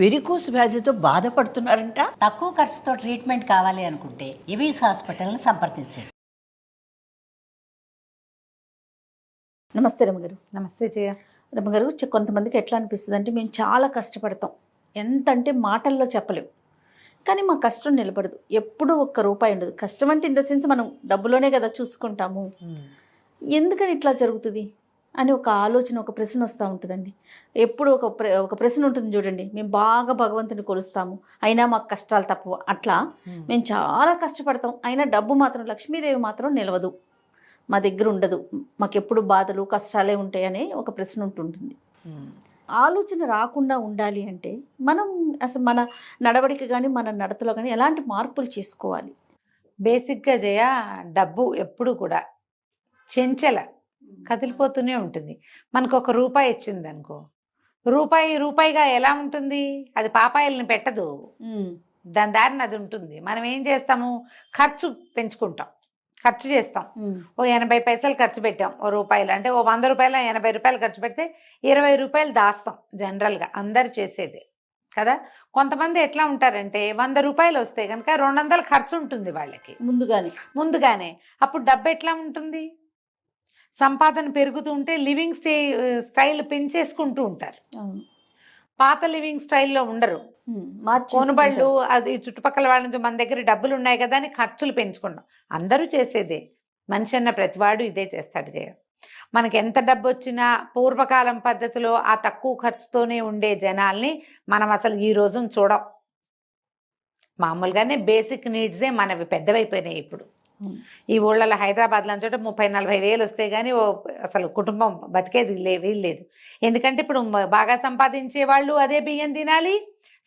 Varicose వ్యాధితో బాధపడుతున్నారంట. తక్కువ ఖర్చుతో ట్రీట్మెంట్ కావాలి అనుకుంటే ఎవిస్ హాస్పిటల్ని సంప్రదించండి. నమస్తే రమ్మగారు. నమస్తే జయ. రమ్మగారు, కొంతమందికి ఎట్లా అనిపిస్తుంది అంటే మేము చాలా కష్టపడతాం, ఎంత అంటే మాటల్లో చెప్పలేము, కానీ మా కష్టం నిలబడదు, ఎప్పుడూ ఒక్క రూపాయి ఉండదు. కష్టం అంటే ఇన్ ద సెన్స్ మనం డబ్బులోనే కదా చూసుకుంటాము, ఎందుకని ఇట్లా జరుగుతుంది అని ఒక ఆలోచన, ఒక ప్రశ్న వస్తూ ఉంటుందండి. ఎప్పుడు ఒక ప్రశ్న ఉంటుంది చూడండి, మేము బాగా భగవంతుని కొలుస్తాము అయినా మాకు కష్టాలు తప్పవు. అట్లా మేము చాలా కష్టపడతాం అయినా డబ్బు మాత్రం, లక్ష్మీదేవి మాత్రం నిలవదు, మా దగ్గర ఉండదు, మాకెప్పుడు బాధలు కష్టాలే ఉంటాయనే ఒక ప్రశ్న ఉంటుంటుంది. ఆలోచన రాకుండా ఉండాలి అంటే మనం అసలు మన నడవడిక కానీ మన నడతలో కానీ ఎలాంటి మార్పులు చేసుకోవాలి? బేసిక్గా జయ, డబ్బు ఎప్పుడు కూడా చెంచల కదిలిపోతూనే ఉంటుంది. మనకు ఒక రూపాయి ఇచ్చింది అనుకో, రూపాయిగా ఎలా ఉంటుంది, అది పాపాయిల్ని పెట్టదు, దాని దారిని అది ఉంటుంది. మనం ఏం చేస్తాము, ఖర్చు పెంచుకుంటాం, ఖర్చు చేస్తాం. ఓ 80 పైసలు ఖర్చు పెట్టాం, ఓ రూపాయలు అంటే ఓ 100 రూపాయలు 80 రూపాయలు ఖర్చు పెడితే 20 రూపాయలు దాస్తాం. జనరల్గా అందరు చేసేదే కదా. కొంతమంది ఎట్లా ఉంటారంటే 100 రూపాయలు వస్తే కనుక 200 ఖర్చు ఉంటుంది వాళ్ళకి ముందుగానే. అప్పుడు డబ్బు ఎట్లా ఉంటుంది, సంపాదన పెరుగుతూ ఉంటే లివింగ్ స్టైల్ పెంచేసుకుంటూ ఉంటారు. పాత లివింగ్ స్టైల్లో ఉండరు, కొనుబళ్ళు అది చుట్టుపక్కల వాళ్ళ నుంచి మన దగ్గర డబ్బులు ఉన్నాయి కదా అని ఖర్చులు పెంచుకున్నాం. అందరూ చేసేదే, మనిషి అన్న ప్రతివాడు ఇదే చేస్తాడు జయ. మనకి ఎంత డబ్బు వచ్చినా పూర్వకాలం పద్ధతిలో ఆ తక్కువ ఖర్చుతోనే ఉండే జనాల్ని మనం అసలు ఈ రోజున చూడం. మామూలుగానే బేసిక్ నీడ్సే మనవి పెద్దవైపోయినాయి ఇప్పుడు. ఈ ఊళ్ళలో హైదరాబాద్లో చోట 30-40 వేలు వస్తే కానీ అసలు కుటుంబం బతికేది వీల్లేదు. ఎందుకంటే ఇప్పుడు బాగా సంపాదించే వాళ్ళు అదే బియ్యం తినాలి,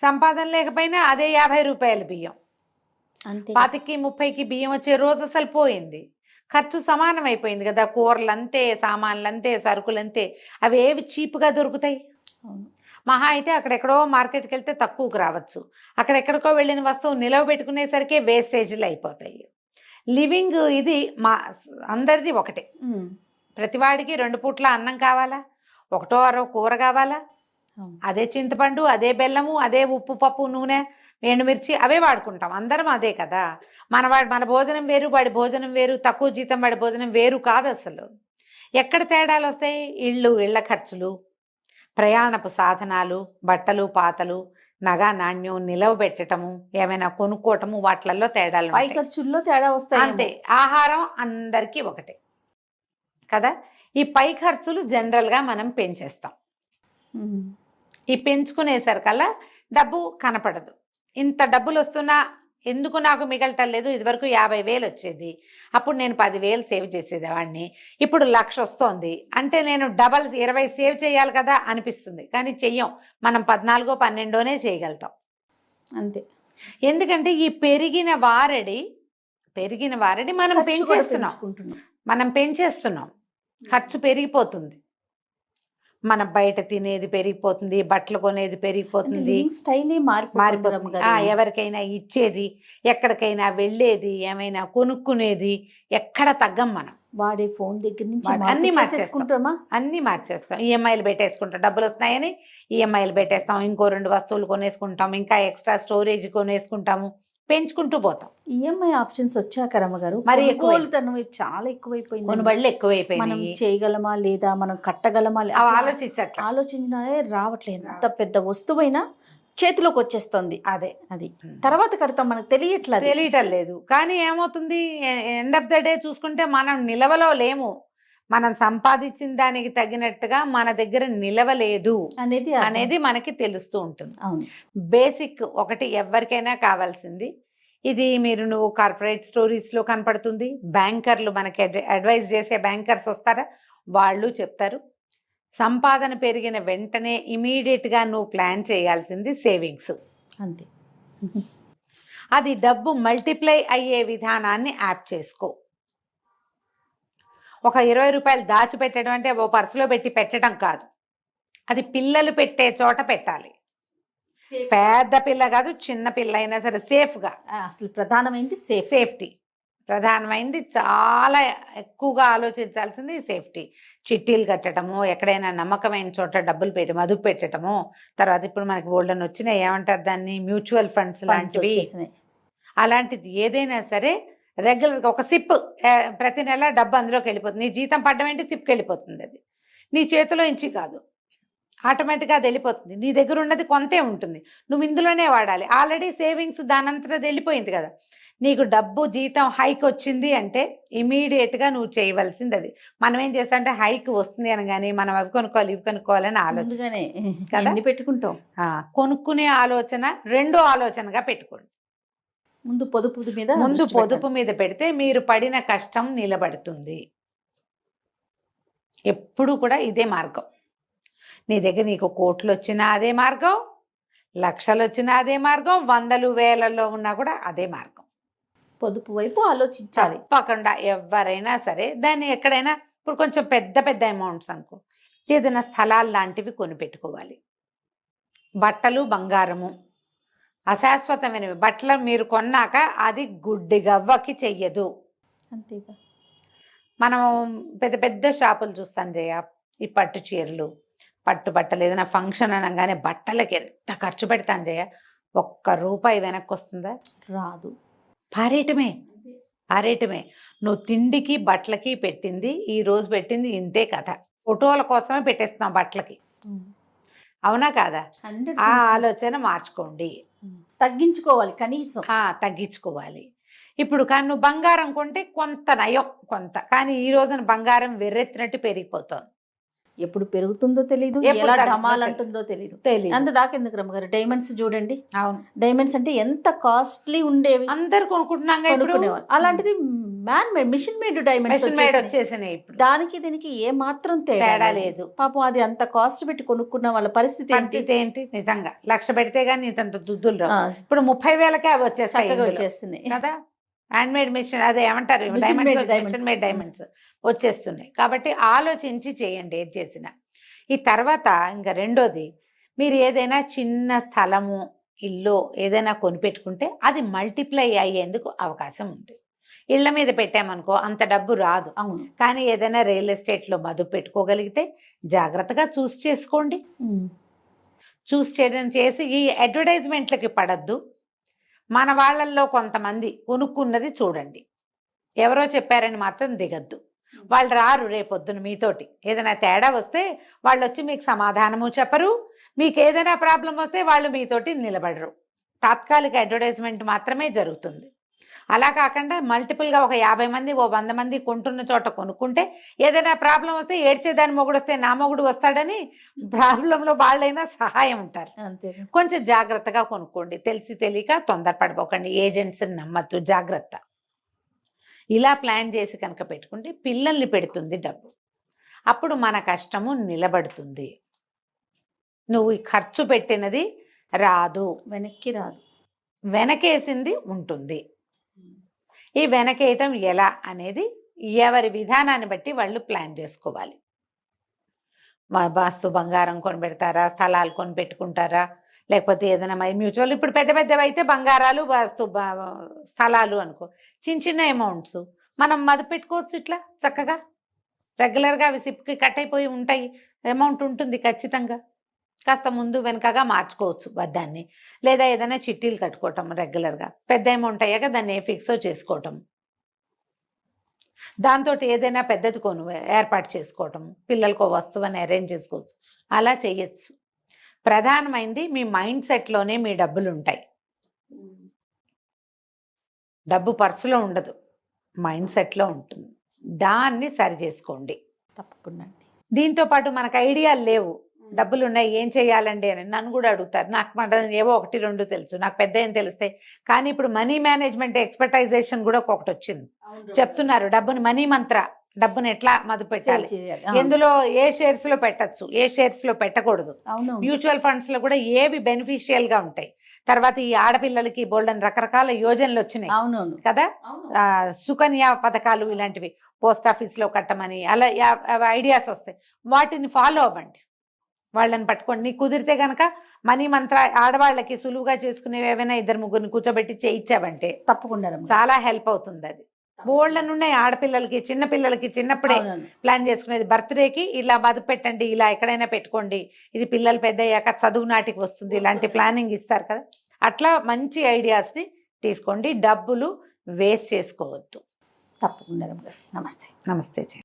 సంపాదన లేకపోయినా అదే 50 రూపాయల బియ్యం. 25-30కి బియ్యం వచ్చే రోజు అసలు పోయింది. ఖర్చు సమానం అయిపోయింది కదా, కూరలు అంతే, సామాన్లు అంతే, సరుకులు అంతే. అవి ఏవి చీప్గా దొరుకుతాయి? మహా అయితే అక్కడెక్కడో మార్కెట్కి వెళ్తే తక్కువకు రావచ్చు, అక్కడెక్కడికో వెళ్ళిన వస్తువు నిలవ పెట్టుకునేసరికి వేస్టేజ్లు అయిపోతాయి. లివింగ్ ఇది అందరిది ఒకటే. ప్రతివాడికి 2 పూట్ల అన్నం కావాలా, 1-2 కూర కావాలా, అదే చింతపండు, అదే బెల్లము, అదే ఉప్పు, పప్పు, నూనె, ఎండుమిర్చి అవే వాడుకుంటాం. అందరం అదే కదా. మన భోజనం వేరు, వాడి భోజనం వేరు, తక్కువ జీతం వాడి భోజనం వేరు కాదు అసలు. ఎక్కడ తేడాలు వస్తాయి? ఇళ్ళ ఖర్చులు, ప్రయాణపు సాధనాలు, బట్టలు పాతలు, నగా నాణ్యం నిలవ పెట్టడము, ఏమైనా కొనుక్కోవటము, వాటిల్లో తేడాలు, పై ఖర్చుల్లో తేడా వస్తాయి అంతే. ఆహారం అందరికీ ఒకటే కదా. ఈ పై ఖర్చులు జనరల్గా మనం పెంచేస్తాం. ఈ పెంచుకునేసరికల్లా డబ్బు కనపడదు. ఇంత డబ్బులు వస్తున్నా ఎందుకు నాకు మిగలటం లేదు? ఇదివరకు 50,000 వచ్చేది, అప్పుడు నేను 10,000 సేవ్ చేసేవాడిని, ఇప్పుడు 1,00,000 వస్తోంది అంటే నేను డబల్ 20 సేవ్ చేయాలి కదా అనిపిస్తుంది. కానీ చెయ్యం, మనం 14-12 చేయగలుగుతాం అంతే. ఎందుకంటే ఈ పెరిగిన వారడి మనం పెంచేస్తున్నాం, ఖర్చు పెరిగిపోతుంది. మనం బయట తినేది పెరిగిపోతుంది, బట్టలు కొనేది పెరిగిపోతుంది, స్టైలే మారిపోతుంది. ఎవరికైనా ఇచ్చేది, ఎక్కడికైనా వెళ్ళేది, ఏమైనా కొనుక్కునేది ఎక్కడ తగ్గం. మనం వాడే ఫోన్ దగ్గర నుంచి అన్ని మార్చేస్తాం. ఈఎంఐలు పెట్టేసుకుంటాం, డబ్బులు వస్తున్నాయని ఈఎంఐలు పెట్టేస్తాం, ఇంకో 2 వస్తువులు కొనేసుకుంటాం, ఇంకా ఎక్స్ట్రా స్టోరేజ్ కొనేసుకుంటాము, పెంచుకుంటూ పోతాం. ఈఎంఐ ఆప్షన్స్ వచ్చాక రమ్మగారు మరి చాలా ఎక్కువైపోయింది, కొనుబళ్ళు ఎక్కువైపోయింది. మనం చేయగలమా లేదా, మనం కట్టగలమా ఆలోచించినా రావట్లేదు. ఎంత పెద్ద వస్తువైనా చేతిలోకి వచ్చేస్తుంది, అది తర్వాత కడతాం, మనకు తెలియటం లేదు. కానీ ఏమవుతుంది, ఎండ్ ఆఫ్ ద డే చూసుకుంటే మనం నిలవలో లేము, మనం సంపాదించిన దానికి తగినట్టుగా మన దగ్గర నిలవలేదు అనేది మనకి తెలుస్తూ ఉంటుంది. బేసిక్ ఒకటి ఎవరికైనా కావాల్సింది ఇది. నువ్వు కార్పొరేట్ స్టోరీస్లో కనపడుతుంది, బ్యాంకర్లు మనకి అడ్వైజ్ చేసే బ్యాంకర్స్ వస్తారా, వాళ్ళు చెప్తారు, సంపాదన పెరిగిన వెంటనే ఇమీడియట్గా నువ్వు ప్లాన్ చేయాల్సింది సేవింగ్స్ అంతే. అది డబ్బు మల్టిప్లై అయ్యే విధానాన్ని యాప్ చేసుకో. ఒక 20 రూపాయలు దాచిపెట్టడం అంటే ఓ పర్సులో పెట్టి పెట్టడం కాదు, అది పిల్లలు పెట్టే చోట పెట్టాలి. పెద్ద పిల్ల కాదు, చిన్న పిల్ల అయినా సరే సేఫ్గా. అసలు ప్రధానమైనది సేఫ్టీ. ప్రధానమైనది చాలా ఎక్కువగా ఆలోచించాల్సింది సేఫ్టీ. చిట్టీలు కట్టడము, ఎక్కడైనా నమ్మకమైన చోట డబ్బులు పెట్టడం, అదుపు పెట్టడము. తర్వాత ఇప్పుడు మనకి బోల్డన్ వచ్చినాయి, ఏమంటారు దాన్ని, మ్యూచువల్ ఫండ్స్ లాంటివి. వచ్చేసినాయి. అలాంటిది ఏదైనా సరే రెగ్యులర్గా ఒక సిప్, ప్రతి నెల డబ్బు అందులోకి వెళ్ళిపోతుంది. నీ జీతం పడ్డం ఏంటి, సిప్కి వెళ్ళిపోతుంది. అది నీ చేతిలో ఇంచి కాదు, ఆటోమేటిక్గా అది వెళ్ళిపోతుంది. నీ దగ్గర ఉన్నది కొంతే ఉంటుంది, నువ్వు ఇందులోనే వాడాలి. ఆల్రెడీ సేవింగ్స్ దానంతటా అది వెళ్ళిపోయింది కదా. నీకు డబ్బు జీతం హైక్ వచ్చింది అంటే ఇమీడియట్గా నువ్వు చేయవలసింది అది. మనం ఏం చేస్తాం అంటే హైక్ వస్తుంది అనగానే మనం అవి కొనుక్కోవాలి ఇవి కొనుక్కోవాలని ఆలోచన ముందుగానే కదా? ఎన్ని పెట్టుకుంటాం. కొనుక్కునే ఆలోచన రెండో ఆలోచనగా పెట్టుకోండి. ముందు పొదుపు మీద ముందు దృష్టి పొదుపు పెట్టండి. మీద పెడితే మీరు పడిన కష్టం నిలబడుతుంది. ఎప్పుడు కూడా ఇదే మార్గం. నీ దగ్గర నీకు కోట్లు వచ్చినా అదే మార్గం, లక్షలు వచ్చినా అదే మార్గం, వందలు వేలలో ఉన్నా కూడా అదే మార్గం. పొదుపు వైపు ఆలోచించాలి. తప్పకుండా ఎవరైనా సరే దాన్ని ఎక్కడైనా, ఇప్పుడు కొంచెం పెద్ద పెద్ద అమౌంట్స్ అనుకో, ఏదైనా స్థలాలు లాంటివి కొని పెట్టుకోవాలి. బట్టలు బంగారము అశాశ్వతమైనవి. బట్టలు మీరు కొన్నాక అది గుడ్డి గవ్వకి చెయ్యదు. అంతేగా. మనం పెద్ద పెద్ద షాపులు చూస్తాం జయ, ఈ పట్టు చీరలు, పట్టు బట్టలు, ఏదైనా ఫంక్షన్ అనగానే బట్టలకి ఎంత ఖర్చు పెడతాం జయ, ₹1 వెనక్కి వస్తుందా? రాదు. పారేయటమే. నువ్వు తిండికి బట్టలకి పెట్టింది, ఈ రోజు పెట్టింది ఇంతే కథ. ఫోటోల కోసమే పెట్టేస్తున్నాం బట్టలకి, అవునా కాదా? 100% ఆ ఆలోచన మార్చుకోండి. తగ్గించుకోవాలి కనీసం. తగ్గించుకోవాలి. ఇప్పుడు కానీ నువ్వు బంగారం కొంటే కొంత నయం, కొంత. కానీ ఈ రోజున బంగారం వెర్రెత్తినట్టు పెరిగిపోతుంది. ఎప్పుడు పెరుగుతుందో తెలియదు, ఎప్పుడు ఎలా తగ్గుతుందో డమాల్ అంటుందో తెలియదు. తెలియదు. అంత దాకా ఎందుకు రమ్మగారు? డైమండ్స్ చూడండి, అవును, డైమండ్స్ అంటే ఎంత కాస్ట్లీ ఉండేవి, అందరు కొనుక్కుంటున్నాం ఇప్పుడు. కొనుక్కునేవాళ్ళు. అలాంటిది man made, machine made diamonds machine made వచ్చేసినాయి ఇప్పుడు. దానికి దీనికి ఏ మాత్రం తేడా లేదు. పాపం అది అంత కాస్ట్ పెట్టి కొనుక్కున్న వాళ్ళ పరిస్థితి ఏంటి? ఏంటి నిజంగా 1,00,000 పెడితే గానీ ఇంత దుద్దులు రావు. ఆ, ఇప్పుడు 30,000కే అవి వచ్చేస్తాయి చక్కగా ఇందులో. వచ్చేస్తున్నాయి కదా, హ్యాండ్ మేడ్ మిషన్, అదే ఏమంటారు, Machine made diamonds, diamonds. Machine made diamonds వచ్చేస్తున్నాయి. కాబట్టి ఆలోచించి చేయండి ఏది చేసినా. ఈ తర్వాత ఇంకా రెండోది, మీరు ఏదైనా చిన్న స్థలము, ఇల్లు ఏదైనా కొనిపెట్టుకుంటే అది మల్టిప్లై అయ్యేందుకు అవకాశం ఉంది. ఇళ్ల మీద పెట్టామనుకో అంత డబ్బు రాదు. అవును. కానీ ఏదైనా రియల్ ఎస్టేట్లో మదుపు పెట్టుకోగలిగితే జాగ్రత్తగా చూస్ చేసుకోండి. చూస్ చేయడం చేసి ఈ అడ్వర్టైజ్మెంట్లకి పడద్దు. మన వాళ్ళల్లో కొంతమంది కొనుక్కున్నది చూడండి, ఎవరో చెప్పారని మాత్రం దిగద్దు. వాళ్ళు రారు రేపొద్దున మీతోటి. ఏదైనా తేడా వస్తే వాళ్ళు వచ్చి మీకు సమాధానము చెప్పరు, మీకు ఏదైనా ప్రాబ్లం వస్తే వాళ్ళు మీతోటి నిలబడరు. తాత్కాలిక అడ్వర్టైజ్మెంట్ మాత్రమే జరుగుతుంది. అలా కాకుండా మల్టిపుల్గా ఒక 50 మంది, 100 మంది కొంటున్న చోట కొనుక్కుంటే ఏదైనా ప్రాబ్లం వస్తే ఏడ్చేదాని మొగుడు వస్తే నా మొగుడు వస్తాడని ప్రాబ్లంలో వాళ్ళైనా సహాయం ఉంటారు. అంతే. కొంచెం జాగ్రత్తగా కొనుక్కోండి. తెలిసి తెలియక తొందరపడిపోకండి, ఏజెంట్స్ని నమ్మద్దు, జాగ్రత్త. ఇలా ప్లాన్ చేసి కనుక పెట్టుకుంటే పిల్లల్ని పెడుతుంది డబ్బు. అప్పుడు మన కష్టము నిలబడుతుంది. నువ్వు ఖర్చు పెట్టినది రాదు, వెనక్కి రాదు, వెనకేసింది ఉంటుంది. ఈ వెనకేయటం ఎలా అనేది ఎవరి విధానాన్ని బట్టి వాళ్ళు ప్లాన్ చేసుకోవాలి. వాస్తు బంగారం కొనిపెడతారా, స్థలాలు కొనిపెట్టుకుంటారా, లేకపోతే ఏదైనా మ్యూచువల్, ఇప్పుడు పెద్ద పెద్దవి అయితే బంగారాలు, వాస్తు స్థలాలు అనుకో. చిన్న చిన్న అమౌంట్స్ మనం మదుపు పెట్టుకోవచ్చు. ఇట్లా చక్కగా రెగ్యులర్గా అవి సిప్కి కట్ అయిపోయి ఉంటాయి, అమౌంట్ ఉంటుంది ఖచ్చితంగా. కాస్త ముందు వెనకగా మార్చుకోవచ్చు దాన్ని. లేదా ఏదైనా చిట్టీలు కట్టుకోవటం రెగ్యులర్గా, పెద్ద అమౌంట్ అయ్యాక దాన్ని ఫిక్సో చేసుకోవటం, దాంతో ఏదైనా పెద్దది ఏర్పాటు చేసుకోవటం, పిల్లలకో వస్తువుని అరేంజ్ చేసుకోవచ్చు. అలా చేయొచ్చు. ప్రధానమైనది మీ మైండ్ సెట్లోనే మీ డబ్బులు ఉంటాయి. డబ్బు పర్సులో ఉండదు, మైండ్ సెట్లో ఉంటుంది. దాన్ని సరి చేసుకోండి. తప్పకుండా. దీంతో పాటు మనకు ఐడియాలు లేవు, డబ్బులు ఉన్నాయి ఏం చేయాలండి అని నన్ను కూడా అడుగుతారు. నాకు మాట ఏవో 1-2 తెలుసు, నాకు పెద్ద ఏం తెలుస్తాయి. కానీ ఇప్పుడు మనీ మేనేజ్మెంట్ ఎక్స్పర్టైజేషన్ కూడా ఒకటి వచ్చింది. చెప్తున్నారు డబ్బుని, మనీ మంత్ర, డబ్బుని ఎట్లా మదుపు పెట్టాలి, ఎందులో ఏ షేర్స్ లో పెట్టచ్చు, ఏ షేర్స్ లో పెట్టకూడదు, మ్యూచువల్ ఫండ్స్ లో కూడా ఏవి బెనిఫిషియల్ గా ఉంటాయి. తర్వాత ఈ ఆడపిల్లలకి బోల్డన్ రకరకాల యోజనలు వచ్చినాయి. అవునవును కదా, సుకన్య పథకాలు ఇలాంటివి పోస్ట్ ఆఫీస్ లో కట్టమని అలా ఐడియాస్ వస్తాయి. వాటిని ఫాలో అవ్వండి, వాళ్ళని పట్టుకోండి. కుదిరితే గనక మనీ మంత్ర ఆడవాళ్ళకి సులువుగా చేసుకునేవి ఏవైనా 2-3 కూర్చోబెట్టి చేయించావంటే తప్పకుండా చాలా హెల్ప్ అవుతుంది. అది బోల్డన్ ఉన్నాయి ఆడపిల్లలకి చిన్న పిల్లలకి చిన్నప్పుడే అవునండి. ప్లాన్ చేసుకునేది. బర్త్డేకి ఇలా మదుపు పెట్టండి, ఇలా ఎక్కడైనా పెట్టుకోండి, ఇది పిల్లలు పెద్ద అయ్యాక చదువు నాటికి వస్తుంది, ఇలాంటి ప్లానింగ్ ఇస్తారు కదా. అట్లా మంచి ఐడియాస్ని తీసుకోండి. డబ్బులు వేస్ట్ చేసుకోవద్దు. తప్పకుండా రమ్య గారు. నమస్తే. నమస్తే జయ.